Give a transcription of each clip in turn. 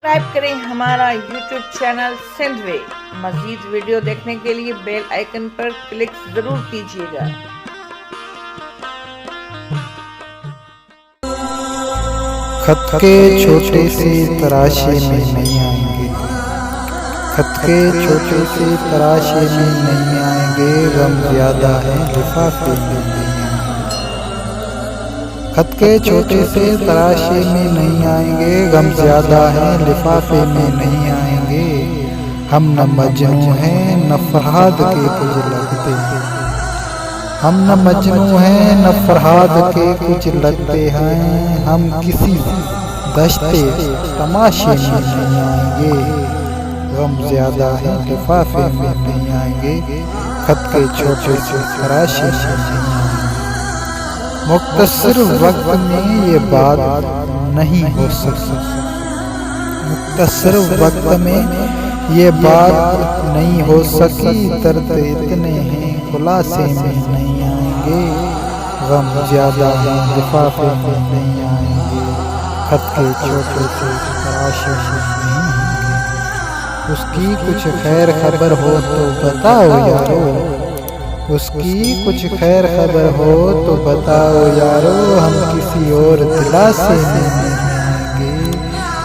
Subscribe کریں ہمارا YouTube channel Sindh وے۔ مزید ویڈیو دیکھنے کے لیے بیل آئیکن پر کلک ضرور کیجیے گا۔ خط کے چھوٹے سے تراشے میں نہیں آئیں گے، خط کے چھوٹے سے تراشے میں نہیں آئیں گے، غم زیادہ ہے لفافے میں نہیں آئیں گے۔ خط کے چھوٹے سے تراشے میں نہیں آئیں گے، غم زیادہ ہے لفافے میں نہیں آئیں گے۔ ہم نہ مجنوں ہیں نہ فرہاد کے کچھ لگتے ہیں، ہم نہ مجنوں ہیں نہ فرہاد کے کچھ لگتے ہیں، ہم کسی دشتے تماشے میں نہیں آئیں گے، غم زیادہ ہے لفافے میں نہیں آئیں گے، خط کے چھوٹے سے تراشے میں نہیں آئیں گے۔ مختصر وقت میں یہ بات نہیں ہو سکی، مختصر وقت میں یہ بات نہیں ہو سکی، درد اتنے ہیں خلاصے میں نہیں آئیں گے، غم زیادہ ہے لفافے میں نہیں آئیں گے، خط کے چھوٹے سے تراشے میں نہیں آئیں گے۔ اس کی کچھ خیر خبر ہو تو بتاؤ یارو، اس کی کچھ خیر خبر ہو تو بتاؤ یارو، ہم کسی اور دلاسے میں نہیں آئیں گے،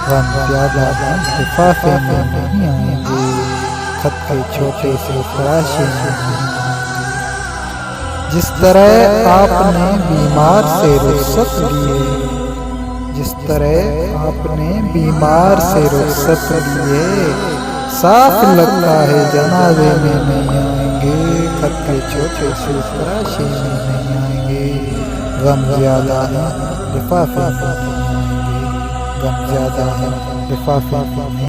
غم زیادہ ہے لفافے میں نہیں آئیں گے، خط کے چھوٹے سے تراشے میں نہیں آئیں گے۔ جس طرح آپ نے بیمار سے رخصت لیے، جس طرح آپ نے بیمار سے رخصت لیے، صاف لگتا ہے جنازے میں نہیں آئیں گے، خط کے چھوٹے سے تراشے میں نہیں آئیں گے، غم زیادہ ہے لفافے میں نہیں آئیں گے، غم زیادہ ہے لفافے میں نہیں